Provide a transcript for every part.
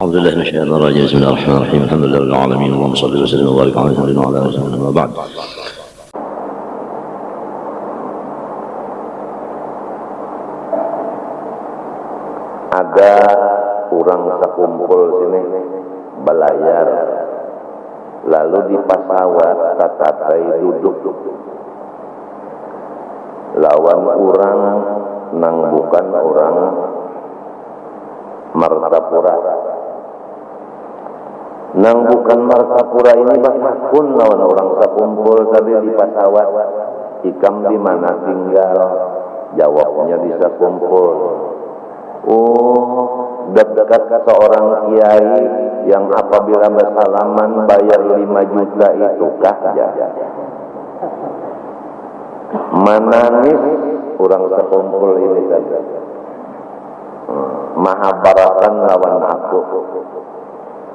أعوذ بالله من الشيطان الرجيم. بسم الله الرحمن الرحيم. الحمد لله رب العالمين. اللهم صل وسلم وبارك على محمد وعلى آله وصحبه وسلم. وبعد. Ada orang sakumpul sini belayar, lalu di pesawat tatatai duduk lawan orang nang bukan orang Martapura. Nang bukan Martapura ini bakun lawan orang sakumpul tadi di pesawat. Ikam di mana tinggal? Jawabnya di sakumpul. Oh, dekat seorang kiai yang apabila bersalaman bayar 5 juta itu kah ya? Menangis orang sekumpul ini saja. Mahabharatan lawan aku.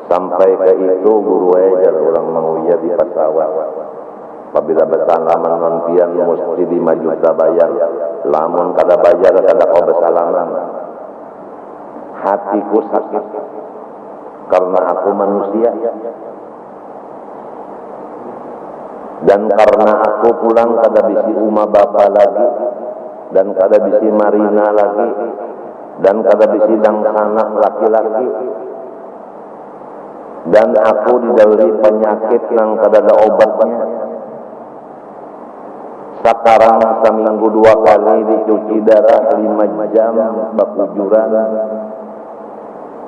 Sampai ke itu guru ajar orang menguya di pesawat. Apabila bersalaman non pian mesti 5 juta bayar. Lamun kada bayar kada kau bersalaman. Hatiku sakit karena aku manusia dan karena aku pulang kada bisi uma bapa lagi dan kada bisi marina lagi dan kada bisi dang sanak laki-laki dan aku didahului penyakit yang kada ada obatnya. Sekarang seminggu 2 kali dicuci darah 5 jam bakujuran,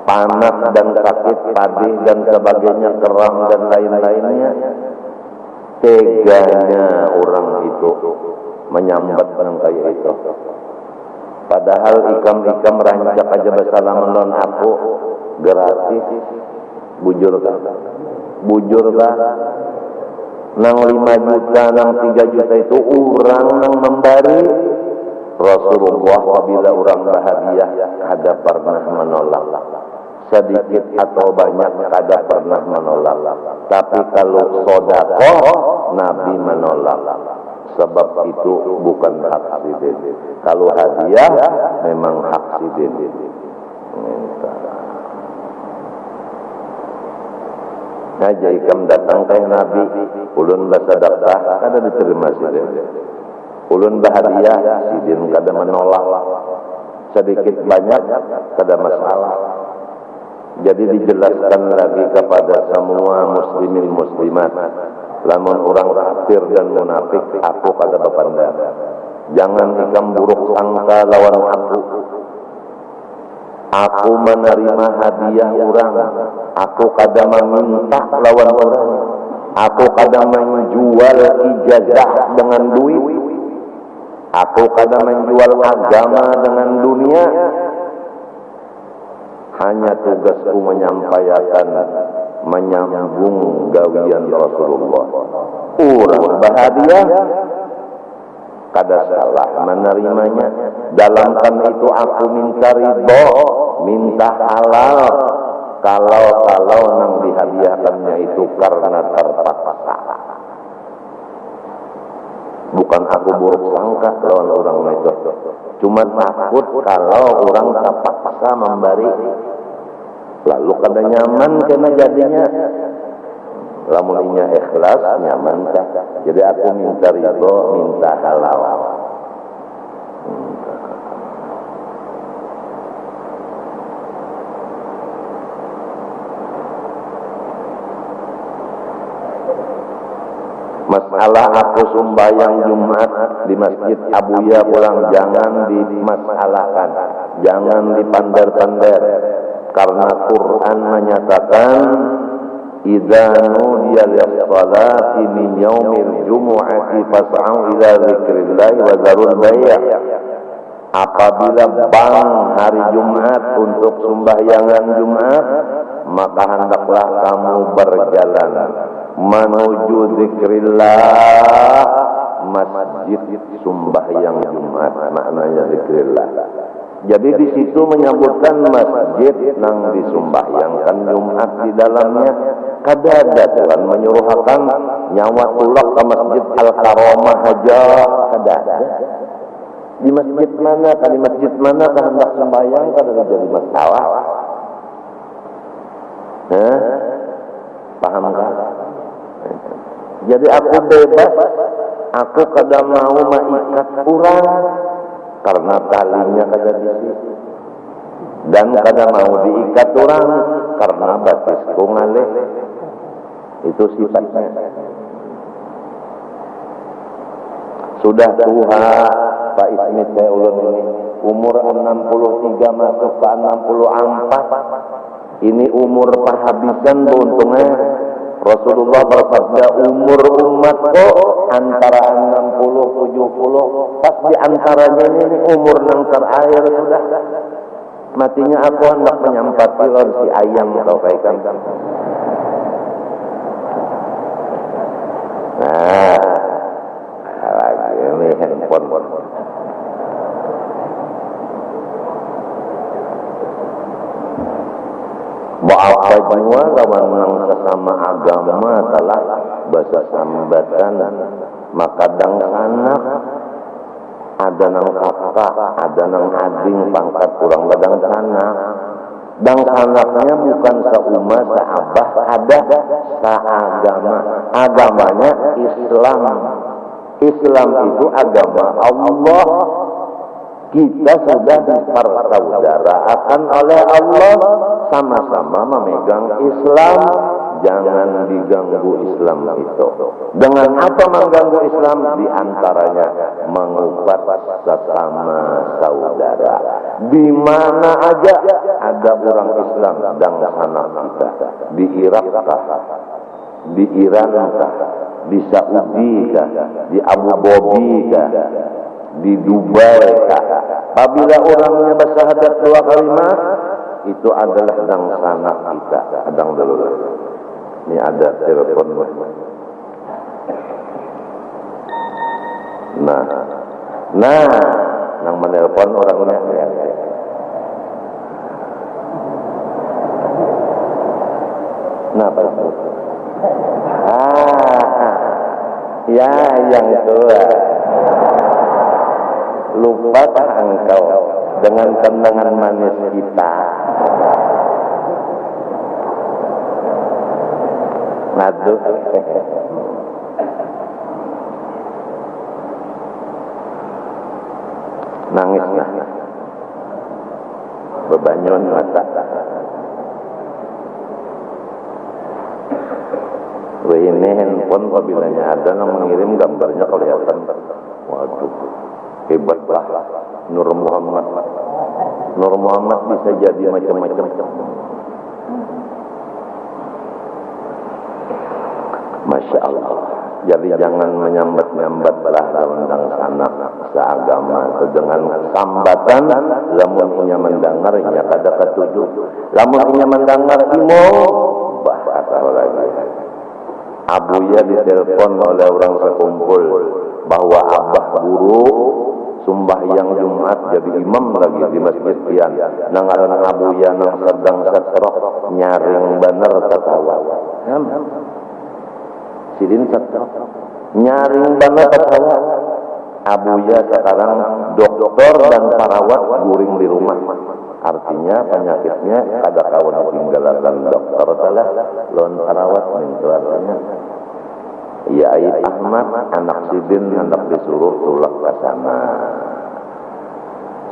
panas dan sakit, padih dan sebagainya, keram dan lain-lainnya. Teganya orang itu menyambat yang kayak itu. Padahal ikam-ikam rancak aja bersalaman non aku gratis. Bujur kah? Nang 5 juta, nang 3 juta itu orang nang memberi. Rasulullah apabila orang bahagia kada pernah menolak. Sedikit atau banyak kada pernah menolak. Tapi kalau sedekah Nabi menolak. Sebab itu bukan hak sidin. Kalau hadiah memang hak sidin. Nah, jika datang ke Nabi, ulun bersedekah kada diterima sidin. Ulun bahagia sidin kada menolak. Sedikit banyak kada masalah. Jadi dijelaskan lagi kepada semua muslimin muslimat, lamun orang kafir dan munafik aku kada bepandang. Jangan ikam buruk sangka lawan aku. Aku menerima hadiah orang. Aku kada meminta lawan orang. Aku kada menjual ijazah dengan duit. Aku kada menjual agama dengan dunia. Hanya tugasku menyampaikan, menyambung gawian Rasulullah. Orang bahagia kada salah menerimanya. Dalam kan itu aku minta ridho, minta halal. Kalau nang dihadiahkannya itu karena terpaksa. Bukan aku buruk sangka lawan orang itu. Cuma takut kalau orang terpaksa memberi, lalu kada nyaman kena jadinya. Lamun inya ikhlas nyaman kah? Jadi aku minta ridho, minta halal. Masalah aku sumbayang Jumat di Masjid Abuya pulang jangan dimasalahkan, jangan dipandar-pandar, karena Quran menyatakan idza nudiya lis-salati min yaumil jumu'ati fas'au ila dzikrillah wa dzarul bai'. Apabila bang hari Jumat untuk sembahyangan Jumat, maka hendaklah kamu berjalan menuju zikrillah, masjid sembahyang Jumat, maknanya zikrillah. Jadi di situ menyebutkan masjid nang disumbahyangkan Jumat di dalamnya. Kada ada Tuhan menyuruhkan nyawa tulak ke masjid Al-Karamah aja, kada ada. Di masjid mana, di masjid mana hendak sembahyang kada jadi masalah. Pahamkah? Jadi aku bebas, aku kada mau maikat kurang karena talinya kada bisi, dan kada mau diikat orang karena batisku ngalih. Itu sifatnya. Sudah tua Pak Ismit saya ulun ini, umur 63 masuk ke 64. Ini umur pahabisan beruntungnya. Rasulullah bersabda umur umat kok antara 60-70, pas di antaranya ini umur yang terakhir sudah. Matinya aku hendak menyampati si ayam kau kaikan. Nah, lagi ini handphone. Apa jua lawan nang sesama agama telah bahasa sambatan, maka dang sanak ada nang kakak, ada nang ading pangkat kurang badang sanak. Dang sanaknya bukan seumah, seabah, ada seagama. Agamanya Islam. Islam itu agama Allah. Kita sudah dipersaudarakan oleh Allah, sama-sama memegang Islam. Jangan diganggu Islam itu. Dengan apa mengganggu Islam? Di antaranya mengupat sesama saudara. Di mana aja ada orang Islam dan anak kita, di Irak kah, di Iran kah, di Saudi kah, di Abu Dhabi kah, di Dubai kah, apabila orangnya bersyahadat 2 kalimat, itu adalah dang sanak kita. Adang dulu. Ini ada telepon. Nah, nang menelpon orangnya ya. Kenapa? Ya yang tua. Lupakah engkau dengan kenangan manis kita? Aduh. Nangis nah. Bebanyon mata. Ini handphone apabila ada yang mengirim gambarnya kelihatan. Waduh, hebat lah Nur Muhammad. Nur Muhammad bisa jadi macam-macam. Masya Allah. Jadi jangan menyambat-nyambat lah undang sanak seagama dengan sambatan. Lamun inya mendengar inya kada ketujuh. Lamun inya mendengar imo bah kata lagi. Abuya ditelepon oleh orang sekumpul bahwa abah guru sembahyang Jumat jadi imam lagi di masjid kian. Nangaran abuya nang sedang setrok nyaring bener ketawa. Sidin setrok nyaring bener ketawa. Abuya sekarang dokter dan perawat guring di rumah. Artinya penyakitnya kada kawan tinggalkan dokter telah lon perawat itu artinya. Ya Aid Ahmad anak Sidin hendak disuruh tulak ke sana.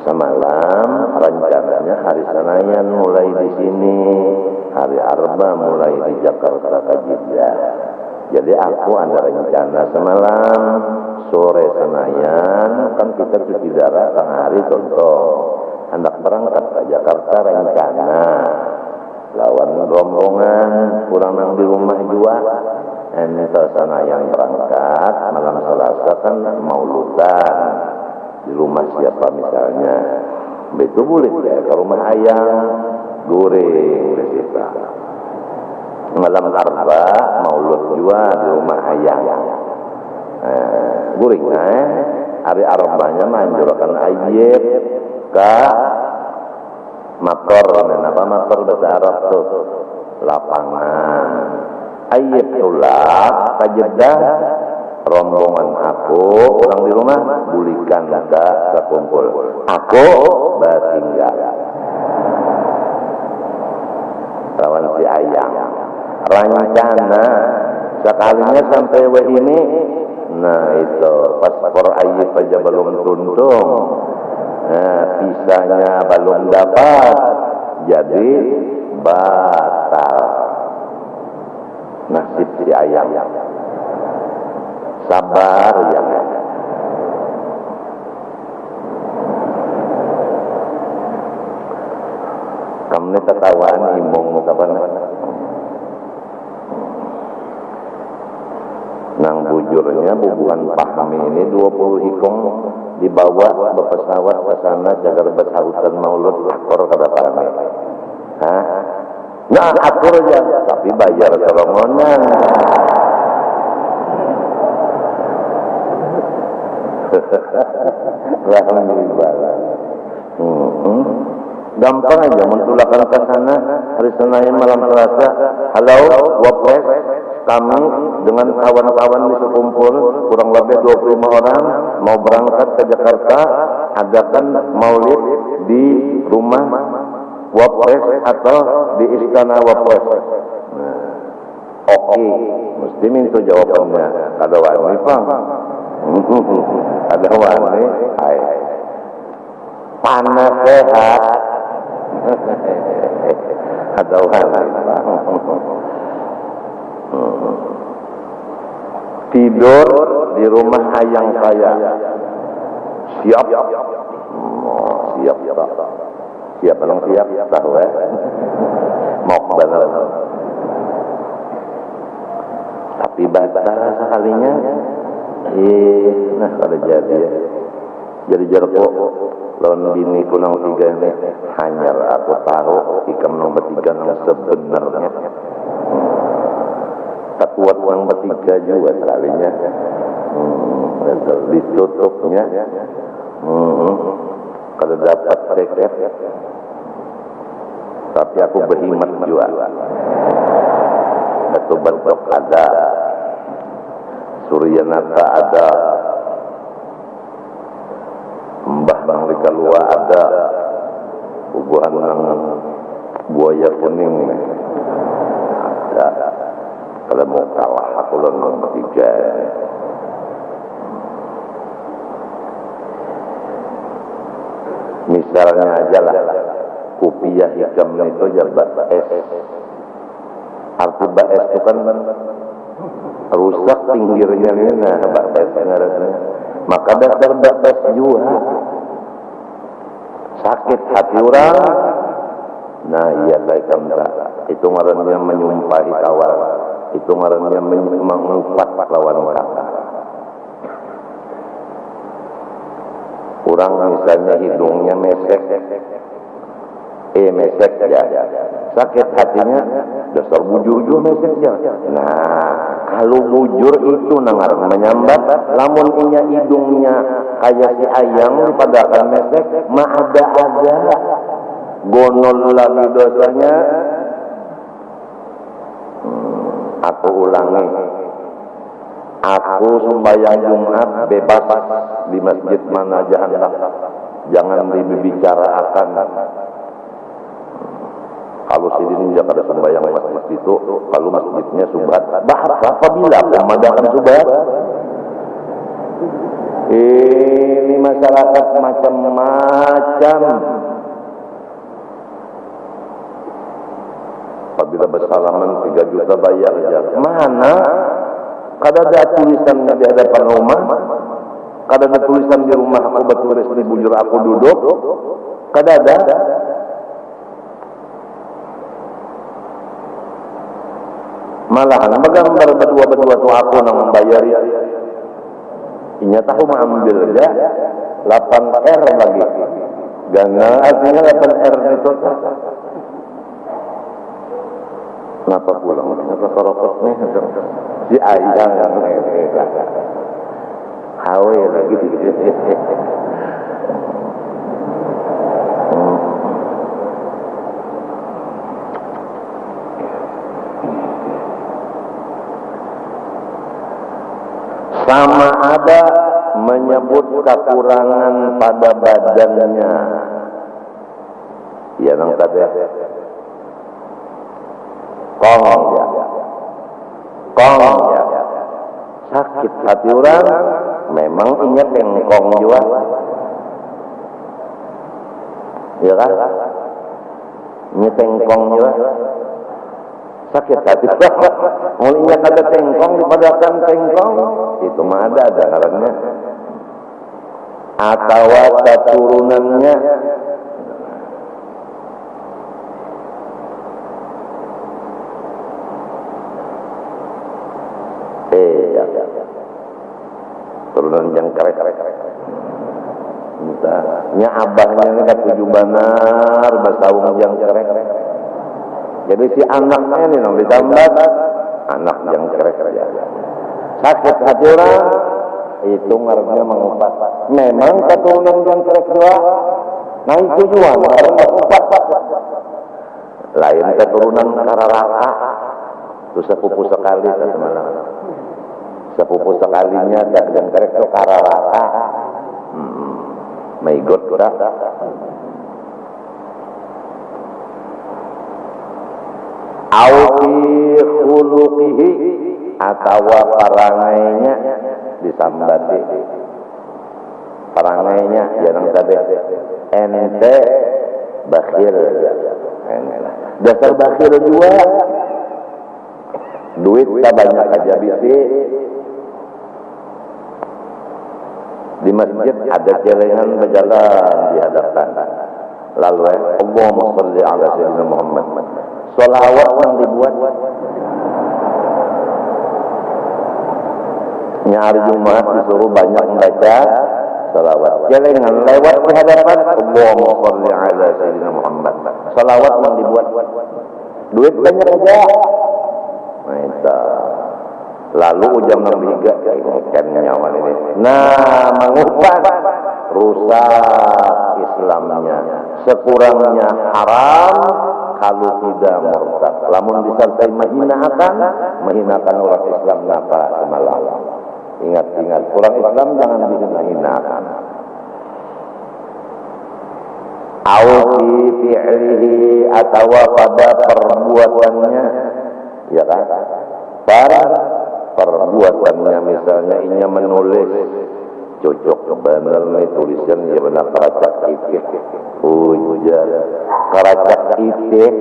Semalam rencananya hari Senin mulai di sini, hari Arba mulai di Jakarta ke Jeddah. Jadi aku ada rencana semalam sore Senayan kan kita cuci darah tengah hari contoh hendak berangkat ke Jakarta rencana lawan rombongan kurang nang di rumah juga. Ini sana yang berangkat malam Selasa kan mauludan di rumah siapa misalnya, itu boleh ya ke rumah ayang goreng kita. Malam Arba maulud juga di rumah ayang goreng. Hari Arbanya manjurkan ayat ke makor, apa makor bahasa Arab tuh lapangan. Ayat tulak kajedah rombongan aku orang di rumah bulikan ke sekumpul aku bertinggal lawan si ayang. Rancana sekalinya sampai ini, nah itu paspor Ayyib aja belum tuntung, nah visanya belum dapat, jadi batal nasib si ayang. Sabar ya. Kamu ketawaan imong kapan? Nang bujurnya bubuhan pahami ini 20 hikong dibawa berpesawat ke sana jaga bersautan maulud akor kada pahami. Hah? Nah akur aja tapi bayar solongonan. Alhamdulillah. Gampang aja mentulakan ke sana hari Senin malam Selasa. Halo, Wapres, kami dengan kawan-kawan di sekumpul kurang lebih 25 orang mau berangkat ke Jakarta, adakan maulid di rumah Wapres atau di istana Wapres. Oke, mesti minta jawabannya. Ada wani Pak. Ada wani. Hai. Panas sehat. Ada wani Pak. Tidur di rumah ayang saya. Siap. Siap Pak. Siap belum siap? Tahu ya. Mau benar. Tapi batal sekalinya. Nah kalau jadi jarko lawan bini kunang 3 ini hanya aku tahu ikam nomor 3 yang sebenarnya tak kuat orang bertiga juga sekalinya ditutupnya kalau dapat reket tapi aku berhimat juga betul-betul ada Suryanata ada, Mbah Bang Likalua ada, Bubuhan Nang Buaya Kuning ada. Kalau mau kalah aku nomor 3. Misalnya aja lah, Kupiah Hikam itu jabat S. Arti BS itu kan rusak pinggirnya ini, nah batas ngaranna. Maka dasar batas juga sakit hati orang. Nah iya kayak kamera itu ngarannya menyumpahi kawan, itu ngarannya mengumpat lawan kakak. Orang misalnya hidungnya mesek, mesek ya, sakit hatinya dasar bujur juga mesek ya. Nah kalau bujur itu nangar menyambat, lamun inya hidungnya kayak si ayam padahal mesek, mah ada gonol lagi dosanya. Aku ulangi, aku sembahyang Jumat bebas di masjid mana aja hendak, jangan dibicarakan. Kalau sidin Jakarta sembahyang masjid itu, kalau masjidnya subhat, apabila pemadakan subhat, ini masyarakat macam-macam. Apabila bersalaman 3 juta bayar aja. Mana? Kada ada tulisannya di hadapan rumah, kada ada tulisan di rumah aku bertulis di bujur aku duduk, kada ada. Malahan gambar berdua tuh aku nang membayari. Inya tahu mengambil aja 8R lagi. Gana artinya 8R itu. Kenapa pulang? Kenapa korokot nih? Si ayang yang hawe lagi. Sama ada menyebut kekurangan pada badannya. Ya nang tadi kong ya, kong ya. Sakit hati orang, memang ingat tengkong juga, ya kan? Ini tengkong juga, sakit hati orang. Mulainya ada tengkong dipadakan tengkong, itu mah ada ngarannya. Atau keturunannya turunan jangkrik nya abahnya ini kan 7 banar basawung jangkrik. Jadi si anaknya ini nong disambat anak jangkrik ya. Sakit hati orang itu ngarannya mengupat. Memang keturunan jangkrik juga, nah itu juga ngarannya mengupat. Lain keturunan kararaka, itu sepupu sekali teman-teman. Sepupu sekalinya dan jangkrik itu kararaka. My God, Auki khuluqihi atau parangainya disambati. Parangainya jangan tadi ente bakhil. Dasar bakhil juga. Duit tak banyak aja bisi. Di masjid ada celengan berjalan di hadapan. Lalu Allahumma sholli ala sayyidina Muhammad. Sholawat yang dibuat. Hari Jumat disuruh banyak membaca sholawat. Celengan lewat di hadapan Allahumma sholli ala sayyidina Muhammad. Sholawat yang dibuat. Duit banyak aja. Lalu ujang berhiga kan nyawa ini. Nah, mengupas rusak Islamnya. Sekurangnya haram kalau tidak murtad. Lamun disertai menghinakan orang Islam napa semalam. Ingat-ingat, orang Islam jangan dihina-hinakan. Au fi fi'lihi atau pada perbuatannya, ya kan? Perbuatannya misalnya inya menulis cocok benar nih tulisan ya benar karacak itik hujan karacak itik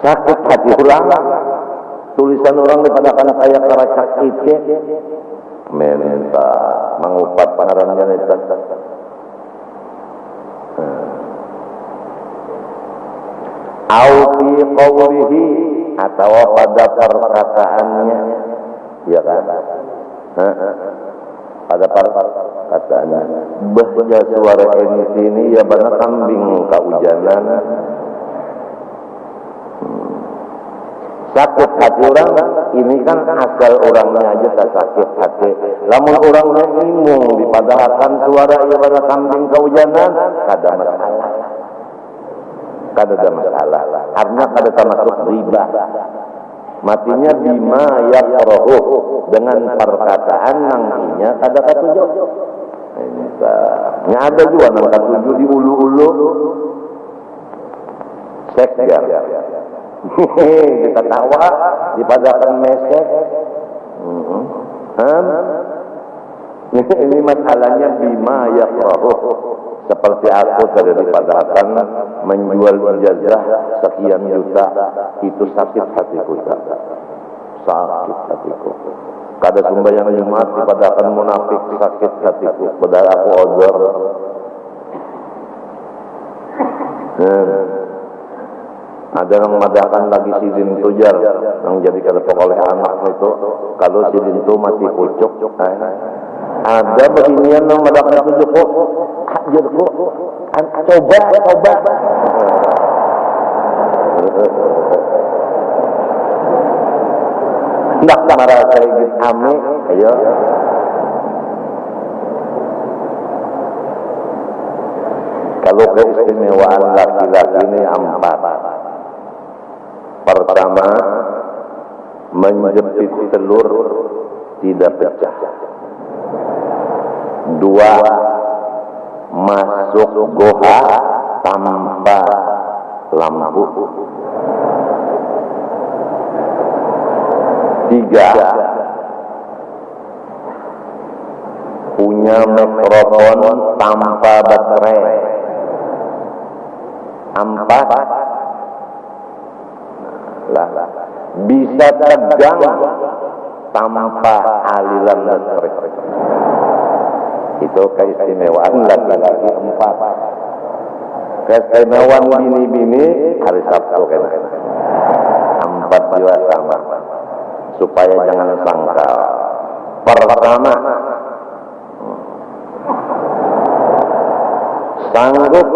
sakit hati orang tulisan orang daripada anak kayak karacak itik minta mengupat pengarannya itu au fi qawlihi atau pada perkataannya, ya kan? Pada perkataannya, bahja suara ini ya benar kambing kehujanan. Sakit hati orang, ini kan asal orangnya aja tak sakit hati. Lamun orangnya imung dipadahkan suara ya benar kambing kehujanan, kada masalah. Kada ada masalah. Artinya kada termasuk riba. Matinya bima yakrahu dengan perkataan nangkinya kada katujuh. Ini nya ada juga nang katujuh di ulu-ulu. Sekjar. Kita tawa dipadakan mesek. Ini masalahnya bima yakrahu. Seperti aku tadi dipadahkan menjual ijazah sekian juta, itu sakit hatiku, sakit hatiku. Kada sembahyang Jumat dipadahkan munafik, sakit hatiku. Padahal aku odor. Ada yang madahkan lagi sidin tujar, yang jadi kelepok oleh anak itu. Kalau sidin itu mati pucuk. Ada beginian yang madahkan tujuh kok. Hadirku, coba. Hendak marah saya gitu, ame, ayo. Kalau keistimewaan laki-laki ini 4. Pertama, menjepit telur tidak pecah. 2, masuk goha tanpa lampu. Tiga, punya mikrofon tanpa baterai. Empat, bisa tegang tanpa aliran listrik. Itu keistimewaan laki-laki. Empat, keistimewaan bini-bini hari Sabtu kena. Empat juga sama, supaya jangan sangkal. Pertama, sanggup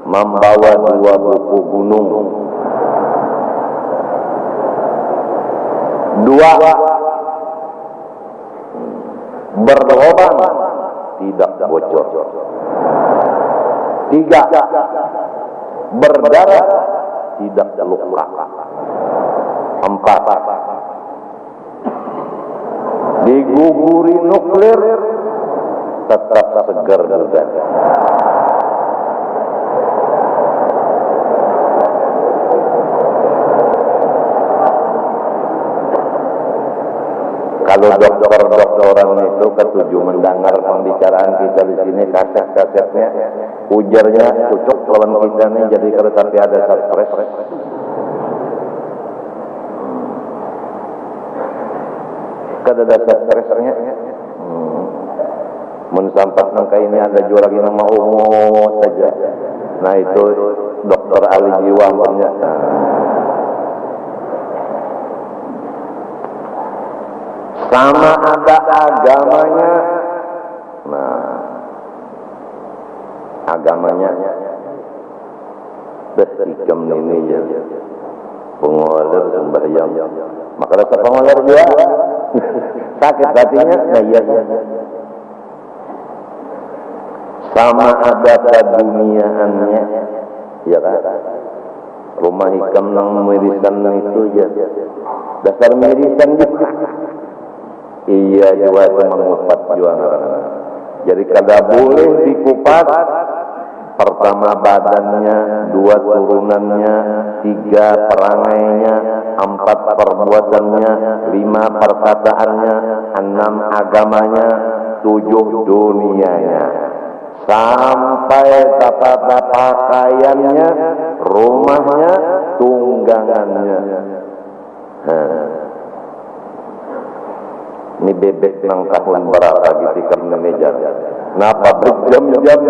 membawa 2 buku gunung. 2, berlobang tidak bocor. 3, berdarah tidak luka. 4, diguguri nuklir tetap segar juga. Kalau dokter-dokteran itu ketujuh mendengar pembicaraan kita di sini, kaset-kasetnya, ujarnya cocok lawan kita nih, jadi kalau tapi ada stres. Kada ada stresnya. Mensampat nangka ini ada jurang yang mau umut saja. Nah itu dokter ahli jiwa punya. Sama ada agamanya. Nah, agamanya bersikap ini ya. Pengoler sembahyang. Maka rasa pengoler dia sakit hatinya. Nah iya. Sama ada keduniaannya, ya kan? Rumah hikam nang mirisan itu ya. Dasar mirisan juga. Iya juga itu mengupat juga. Jadi kada boleh dikupat. Pertama badannya, 2 turunannya, 3 perangainya, 4 perbuatannya, 5 perkataannya, 6 agamanya, 7 dunianya. Sampai tata pakaiannya, rumahnya, tunggangannya. Ini bebek nang tahun berapa gitu karena meja. Napa berjam-jam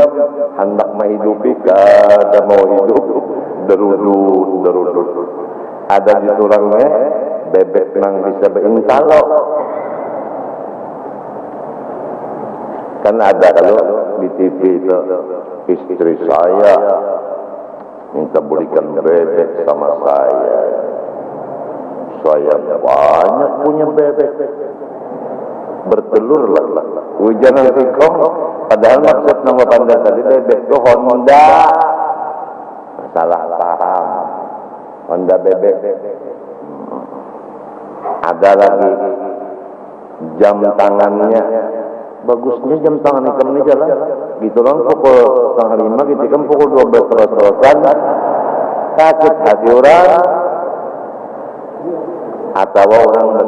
hendak menghidupi kada mau hidup, derudut. Ada di turangnya bebek nang bisa berintalo. Kan ada kalau di TV itu istri saya minta belikan bebek sama saya. Saya banyak punya bebek. Bertelur lah. Hujanan singkong. Padahal maksud nama pandai tadi bebek itu Honda. Salah paham. Honda bebek. Ada lagi jam tangannya. Bagusnya jam tangan ikam ini jalan. Gitu loh pukul 4:30 gitu kan pukul 12 terus-terusan. Sakit hati orang. Atau orang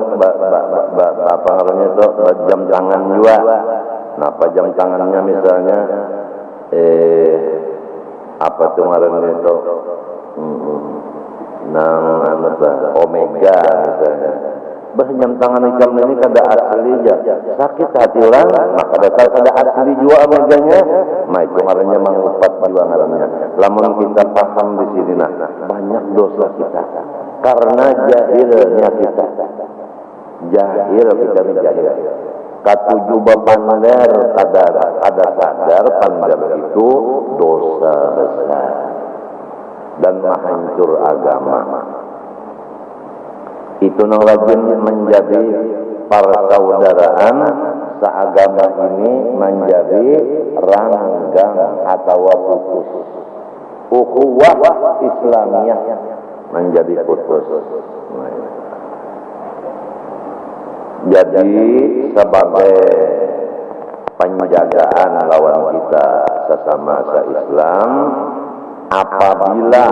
apa namanya itu jam tangan juga. Napa jam tangannya misalnya apa tuh ngarannya itu Omega misalnya. Jam tangan ikam ini kada asli aja. Sakit hati orang, maka dasar kada asli juga Omeganya. Nah itu ngarannya mengupat juga ngarannya. Lamun kita paham di sini nah, banyak dosa kita. Karena jahilnya kita. Jahil kita ini jahil. Katujuh pander ada sadar pander itu dosa besar dan menghancur agama. Itu nang rajin menjadi persaudaraan seagama ini menjadi ranggang atau putus. Ukhuwah Islamiyah menjadi putus. Jadi sebagai penjagaan lawan kita sesama se-Islam, apabila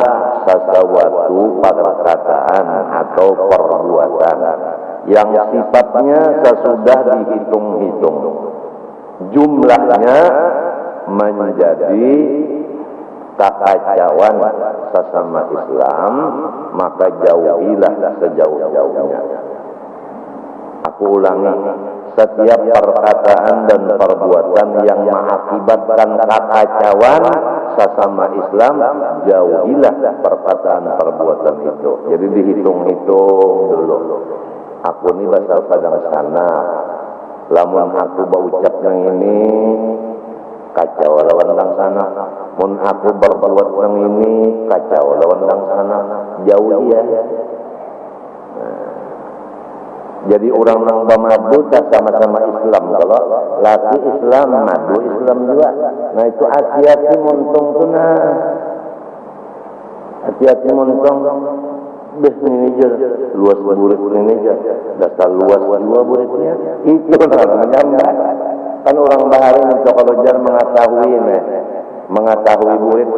sesuatu perkataan atau perbuatan yang sifatnya sesudah dihitung-hitung jumlahnya menjadi kekacauan sesama Islam, maka jauhilah sejauh-jauhnya. Aku ulangi, setiap perkataan dan perbuatan yang mengakibatkan kekacauan sesama Islam, jauhilah perkataan perbuatan itu. Jadi dihitung-hitung dulu. Aku ini basal padang sana, lamun aku baucap yang ini kacau lawan dang sana, mun aku berbuat yang ini kacau lawan dang sana, jauh ya. Jadi orang nang bamadu sama-sama Islam, kalau laki Islam madu Islam juga. Nah itu hati-hati muntung tuh, nah hati-hati muntung bes ini aja luas burit ini aja dasar luas dua buritnya itu namanya kan orang bahari itu kalau jar mengetahui burit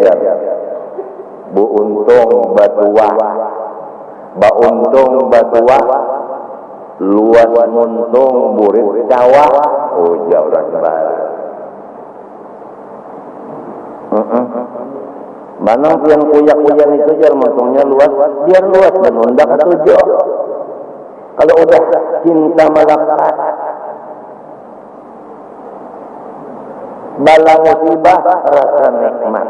jar bu untung batuah ba untung batuah luas muntung burit cawah oh jauh orang bahari Manang yang kuyak-kuyan itu jar montongnya luas, biar luas dan undak tujuh. Kalau udah cinta melekat, bala musibah rasa nikmat.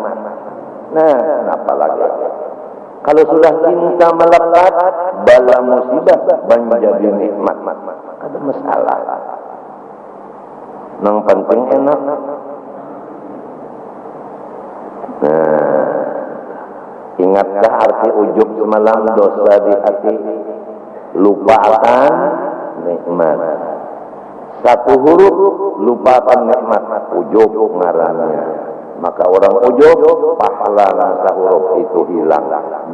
Nah, apa lagi? Kalau sudah cinta melekat, bala musibah menjadi nikmat. Ada masalah. Nang penting enak. Nah, ingatkah arti ujub semalam? Dosa di hati, lupa akan nikmat. Satu huruf lupakan nikmat, ujub ngarannya. Maka orang ujub pahala nang sahuruf itu hilang,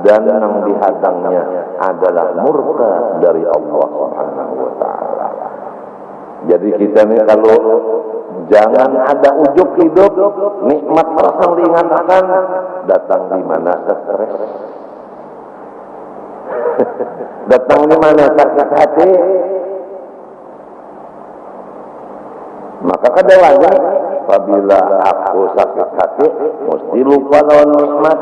dan nang dihadangnya adalah murka dari Allah Subhanahu wa taala. Jadi kita nih kalau jangan ada ujub hidup, nikmat langsung diingatkan, datang di mana stres, datang di mana sakit hati, maka kadang-kadang apabila aku sakit hati, mesti lupa lawan nikmat.